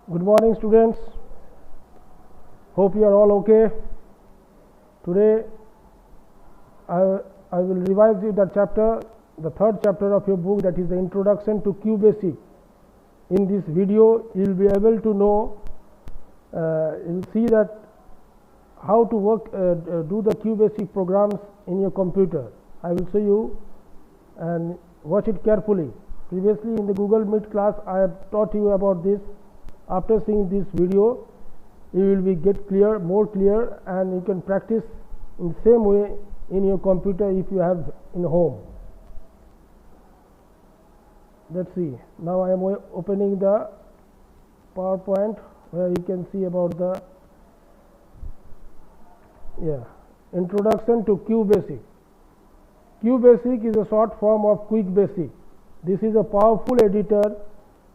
Good morning, students. Hope you are all okay. Today I will revise you the chapter, the third chapter of your book, that is the Introduction to QBasic. In this video you will be able to know, you will see that how to work, do the QBasic programs in your computer. I will show you and watch it carefully. Previously in the Google Meet class I have taught you about this. After seeing this video you will be more clear, and you can practice in the same way in your computer if you have in home. Let's see. Now I am opening the PowerPoint where you can see about the Introduction to QBasic. QBasic is a short form of QuickBasic. This is a powerful editor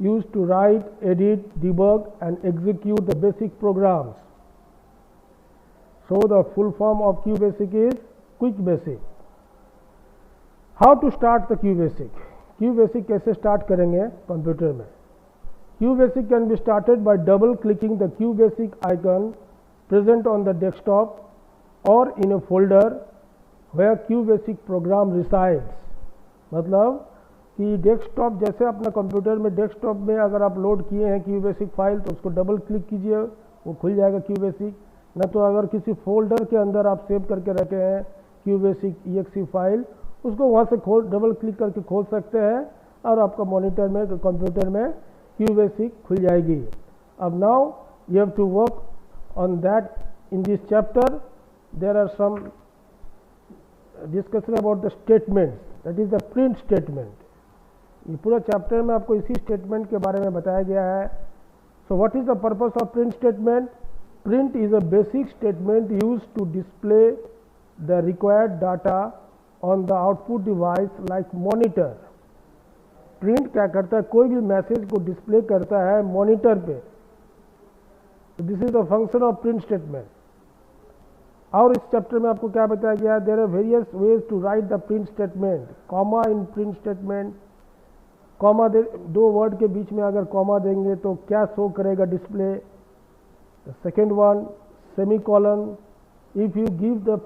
used to write, edit, debug and execute the basic programs. So the full form of QBasic is QuickBasic. How to start the QBasic? QBasic कैसे start करेंगे computer में? QBasic can be started by double clicking the QBasic icon present on the desktop or in a folder where QBasic program resides. मतलब कि desktop, जैसे अपना computer में desktop में अगर आप लोड किए हैं QBasic फाइल तो उसको डबल क्लिक कीजिए, वो खुल जाएगा QBasic. न तो अगर किसी फोल्डर के अंदर आप सेव करके रखे हैं QBasic exe फाइल, उसको वहाँ से डबल क्लिक करके खोल सकते हैं और आपका मॉनिटर में, कंप्यूटर में QBasic खुल जाएगी. अब now you have to work on that. In this chapter there are some discussion about the statements, that is the print statement. ये पूरा चैप्टर में आपको इसी स्टेटमेंट के बारे में बताया गया है. So what is the purpose of print statement? Print is a basic statement used to display the required data on the output device like monitor. प्रिंट क्या करता है? कोई भी मैसेज को डिस्प्ले करता है मॉनिटर पे. This is the function of print statement. और इस चैप्टर में आपको क्या बताया गया है? There are various ways to write the print statement. Comma in print statement. Comma दो वर्ड के बीच में अगर कॉमा देंगे तो क्या शो करेगा display. Second one, semicolon. If you give the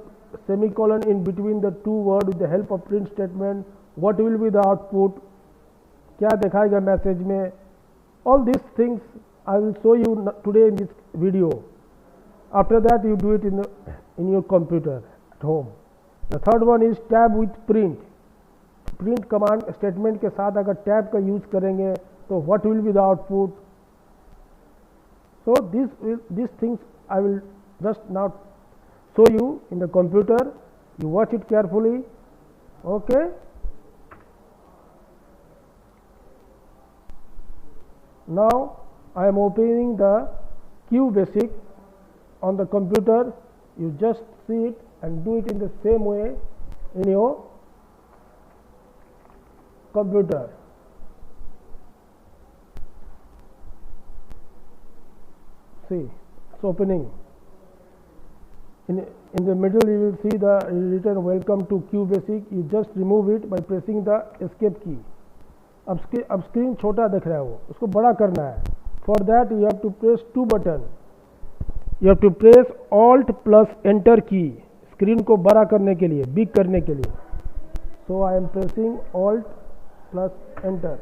semicolon in between the two word with the help of print statement, what will be the output? क्या दिखाएगा मैसेज में? All this things I will show you today in this video. After that you do it in your computer at home. The third one is tab with print. Print command statement के साथ अगर tab का use करेंगे तो what will be the output? So this things I will just now show you in the computer. You watch it carefully. Okay. Now I am opening the QBasic on the computer. You just see it and do it in the same way in your computer. See, it's opening. In the middle you will see the written welcome to QBasic. You just remove it by pressing the escape key. अब screen छोटा दिख रहा है, वो उसको बड़ा करना है. For that you have to press two button. You have to press Alt plus Enter key. Screen को बड़ा करने के लिए, बिग करने के लिए. So I am pressing Alt plus Enter.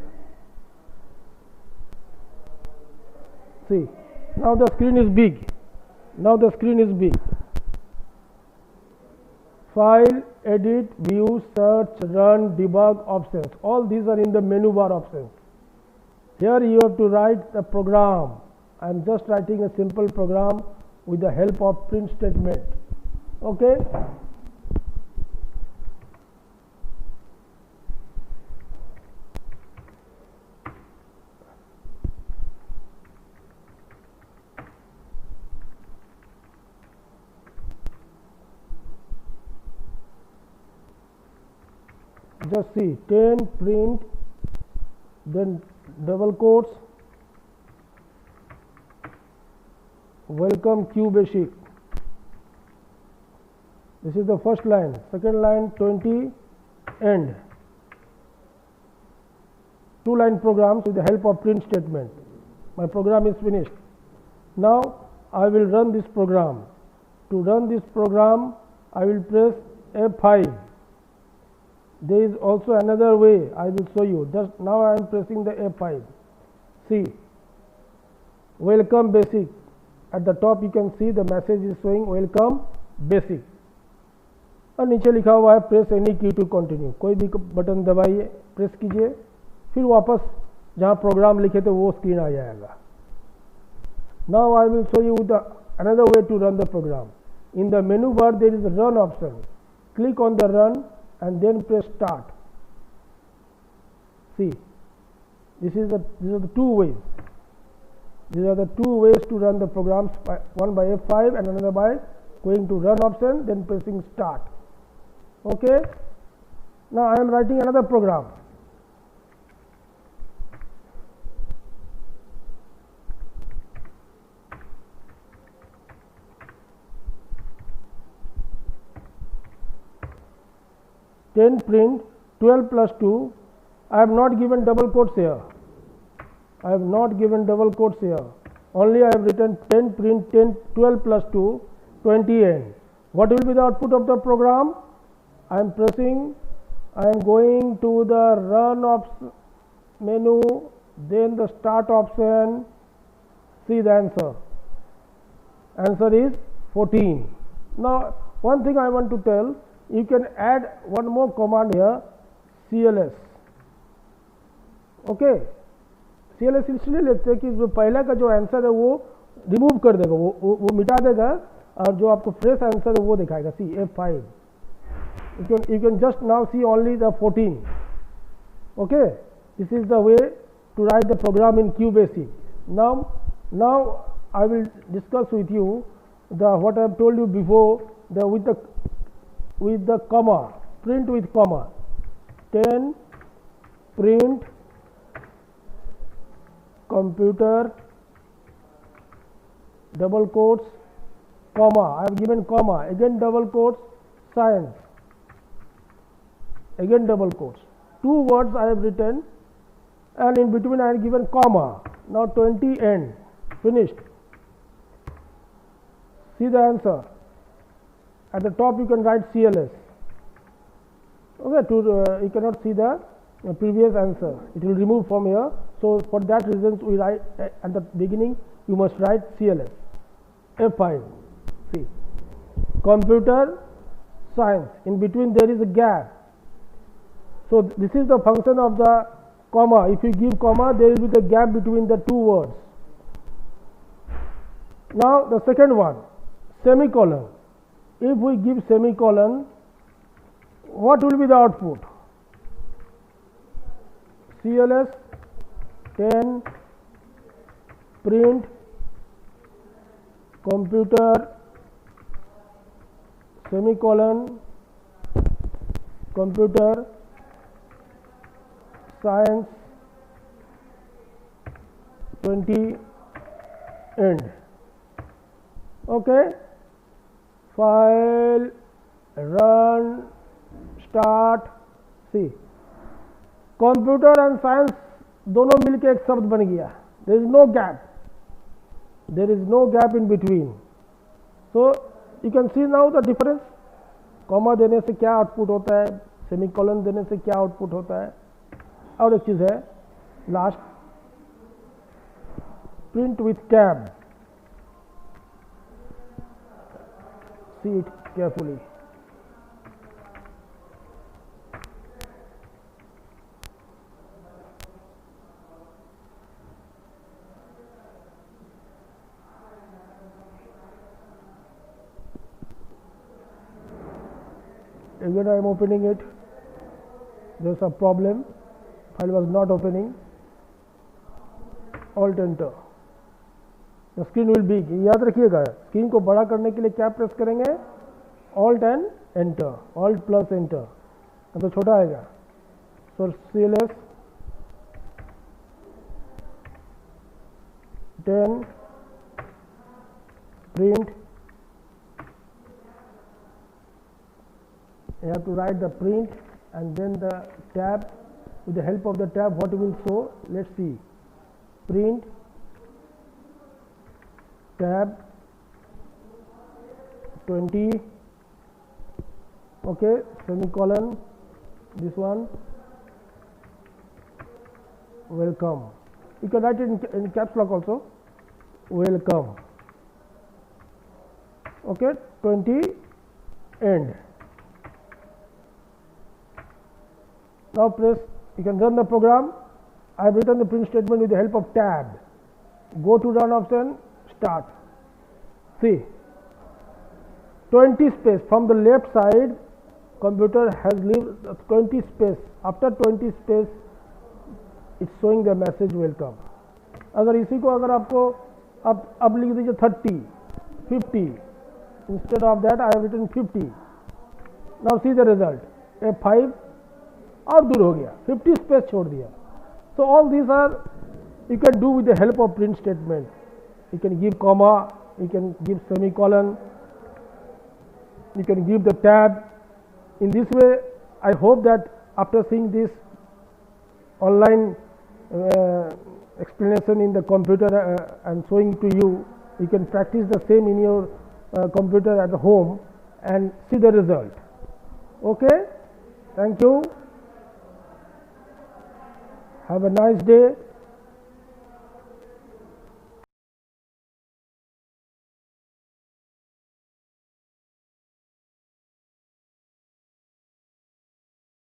See, now the screen is big. Now the screen is big. File, edit, view, search, run, debug options. All these are in the menu bar options. Here you have to write the program. I am just writing a simple program with the help of print statement. Okay. Just see 10 print, then double quotes, welcome QBasic. This is the first line. Second line 20 end. Two line programs with the help of print statement. My program is finished. Now I will run this program. To run this program, I will press F5. There is also another way I will show you. Just now I am pressing the F5. See, welcome basic. At the top you can see the message is showing welcome basic और नीचे लिखा हुआ है press any की to continue. कोई भी button दबाइए, press कीजिए, फिर वापस जहाँ प्रोग्राम लिखे थे वो स्क्रीन आ जाएगा. Now I will show you the another way to run the program. In the menu bar there is a run option. Click on the run and then press start. See, these are the two ways. These are the two ways to run the programs, one by F5 and another by going to run option then pressing start. Okay. Now I am writing another program. Ten print 12 plus 2. I have not given double quotes here. I have not given double quotes here. Only I have written 10 print 10 12 plus 2 20 end. What will be the output of the program? I am going to the run menu, then the start option. See the answer. Answer is 14. Now one thing I want to tell, you can add one more command here, cls. Okay, cls इसलिए लेते हैं कि जो पहला का जो answer है वो रिमूव कर देगा, वो मिटा देगा और जो आपको फ्रेश आंसर है वो दिखाएगा. सी F5. You can just now see only the 14. Okay, this is the way to write the program in QBasic. Now I will discuss with you what I have told you before, with the comma, print with comma. 10 print computer double quotes comma. I have given comma, again double quotes science, again double quotes. Two words I have written and in between I have given comma. Now 20 end. Finished. See the answer. At the top you can write CLS. Okay, you cannot see the previous answer. It will remove from here. So for that reason we write at the beginning you must write CLS. F5. See, computer science. In between there is a gap. So this is the function of the comma. If you give comma, there will be the gap between the two words. Now the second one, semicolon. If we give semicolon, what will be the output? CLS 10 print computer semicolon computer science 20 end. Okay, file, run, start. See, computer and science दोनों मिलके एक शब्द बन गया. There is no gap. There is no gap in between. So you can see now the difference. Comma देने से क्या output होता है, सेमीकोलन देने से क्या आउटपुट होता है. और एक चीज़ है last, print with cab. See it carefully. Again I am opening it. There is a problem. File was not opening. Alt enter. The screen will be. याद रखिएगा, स्क्रीन को बड़ा करने के लिए क्या प्रेस करेंगे? Alt and enter. Alt plus enter. तो छोटा आएगा. So CLS 10 print. You have to write the print and then the tab. With the help of the tab, what will show? Let's see. Print tab 20, okay, semicolon, this one, welcome. You can write it in caps lock also, welcome, okay, 20, end. Now press, you can run the program. I have written the print statement with the help of tab. Go to run option, start. See, 20 space from the left side, computer has left 20 space. After 20 space, it's showing the message welcome. अगर इसी को अगर आपको अब लिख दीजिए 30, 50. Instead of that, I have written 50. Now see the result. F5 और दूर हो गया, 50 space छोड़ दिया. So all these are you can do with the help of print statement. You can give comma, you can give semicolon, you can give the tab. In this way, I hope that after seeing this online explanation in the computer and showing to you, you can practice the same in your computer at home and see the result. Okay, thank you. Have a nice day.